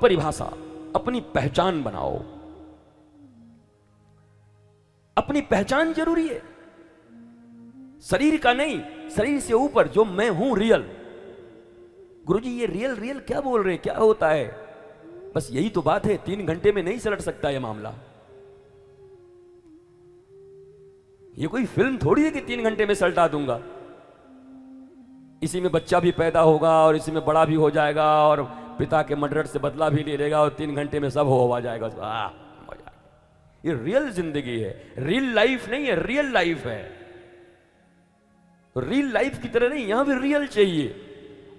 परिभाषा, अपनी पहचान बनाओ। अपनी पहचान जरूरी है, शरीर का नहीं, शरीर से ऊपर जो मैं हूं रियल। गुरुजी ये रियल रियल क्या बोल रहे हैं, क्या होता है? बस यही तो बात है, 3 घंटे में नहीं सलट सकता यह मामला। ये कोई फिल्म थोड़ी है कि 3 घंटे में सलटा दूंगा। इसी में बच्चा भी पैदा होगा और इसी में बड़ा भी हो जाएगा और पिता के मर्डर से बदला भी ले लेगा और 3 घंटे में सब हो जाएगा। मजा। ये रियल जिंदगी है, रियल लाइफ नहीं है, रियल लाइफ है। रियल लाइफ की तरह नहीं, यहां भी रियल चाहिए।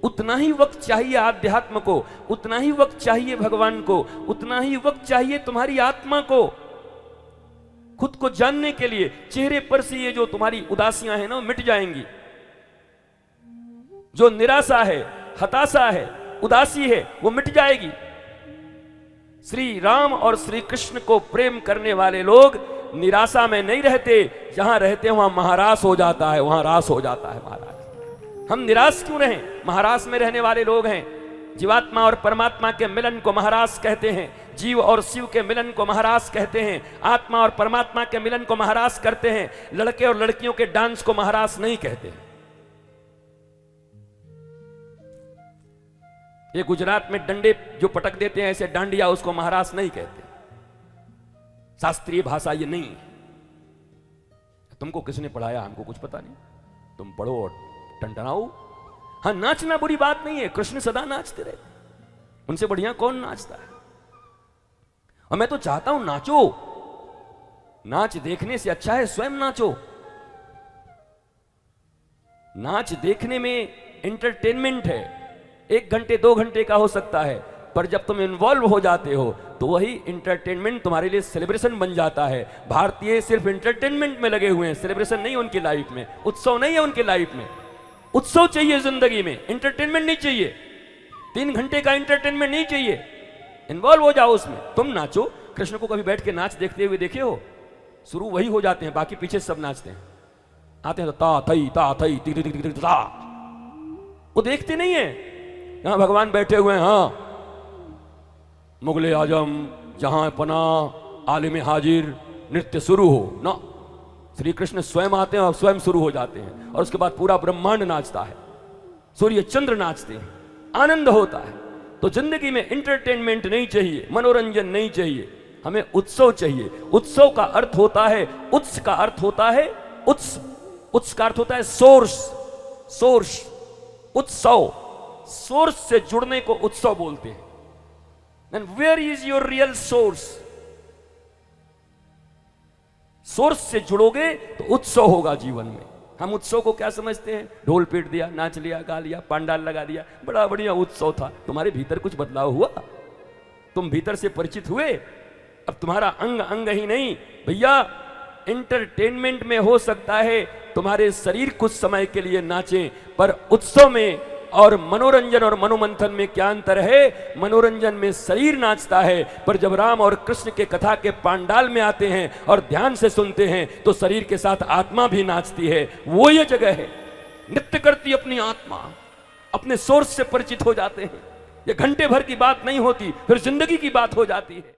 उतना ही वक्त चाहिए आध्यात्म को, उतना ही वक्त चाहिए भगवान को, उतना ही वक्त चाहिए तुम्हारी आत्मा को खुद को जानने के लिए। चेहरे पर से ये जो तुम्हारी उदासियां हैं ना, मिट जाएंगी। जो निराशा है, हताशा है, उदासी है, वो मिट जाएगी। श्री राम और श्री कृष्ण को प्रेम करने वाले लोग निराशा में नहीं रहते, जहां रहते वहां महारास हो जाता है, वहां रास हो जाता है महाराज। हम निराश क्यों रहें? महारास में रहने वाले लोग हैं। जीवात्मा और परमात्मा के मिलन को महारास कहते हैं, जीव और शिव के मिलन को महारास कहते हैं, आत्मा और परमात्मा के मिलन को महारास करते हैं। लड़के और लड़कियों के डांस को महारास नहीं कहते। ये गुजरात में डंडे जो पटक देते हैं ऐसे डांडिया, उसको महारास नहीं कहते। शास्त्रीय भाषा ये नहीं है। तुमको किसने पढ़ाया? हमको कुछ पता नहीं। तुम पढ़ो और टंटनाओ। हाँ, नाचना बुरी बात नहीं है, कृष्ण सदा नाचते रहे, उनसे बढ़िया कौन नाचता है। और मैं तो चाहता हूं नाचो। नाच देखने से अच्छा है स्वयं नाचो। नाच देखने में एंटरटेनमेंट है, 1 घंटे 2 घंटे का हो सकता है, पर जब तुम इन्वॉल्व हो जाते हो तो वही इंटरटेनमेंट तुम्हारे लिए सेलिब्रेशन बन जाता है। भारतीय सिर्फ इंटरटेनमेंट में लगे हुए हैं, सेलिब्रेशन नहीं उनकी लाइफ में, उत्सव नहीं है उनकी लाइफ में। उत्सव चाहिए जिंदगी में, इंटरटेनमेंट नहीं चाहिए। 3 घंटे का इंटरटेनमेंट नहीं चाहिए, इन्वॉल्व हो जाओ उसमें। तुम नाचो। कृष्ण को कभी बैठ के नाच देखते हुए देखे हो? शुरू वही हो जाते हैं, बाकी पीछे सब नाचते हैं। आते हैं तो ता थई टिक टिक टिक ता, वो देखते नहीं है। यहां भगवान बैठे हुए हैं, हाँ, मुगले आजम जहां पना आलिम हाजिर, नृत्य शुरू हो ना। श्री कृष्ण स्वयं आते हैं और स्वयं शुरू हो जाते हैं, और उसके बाद पूरा ब्रह्मांड नाचता है, सूर्य चंद्र नाचते हैं, आनंद होता है। तो जिंदगी में इंटरटेनमेंट नहीं चाहिए, मनोरंजन नहीं चाहिए, हमें उत्सव चाहिए। उत्सव का अर्थ होता है, उत्स का अर्थ होता है उत्स, उत्स का अर्थ होता है सोर्स, सोर्स, उत्सव। सोर्स से जुड़ने को उत्सव बोलते हैं। Then where is your real source? Source से जुड़ोगे तो उत्सव होगा जीवन में। हम उत्सव को क्या समझते हैं? ढोल पीट दिया, नाच लिया, गा लिया, पंडाल लगा दिया, बड़ा बढ़िया उत्सव था। तुम्हारे भीतर कुछ बदलाव हुआ? तुम भीतर से परिचित हुए? अब तुम्हारा अंग अंग ही नहीं भैया। इंटरटेनमेंट में हो सकता है तुम्हारे शरीर कुछ समय के लिए नाचे, पर उत्सव में और मनोरंजन और मनोमंथन में क्या अंतर है? मनोरंजन में शरीर नाचता है, पर जब राम और कृष्ण के कथा के पांडाल में आते हैं और ध्यान से सुनते हैं तो शरीर के साथ आत्मा भी नाचती है। वो ये जगह है, नृत्य करती अपनी आत्मा, अपने सोर्स से परिचित हो जाते हैं। ये घंटे भर की बात नहीं होती, फिर जिंदगी की बात हो जाती है।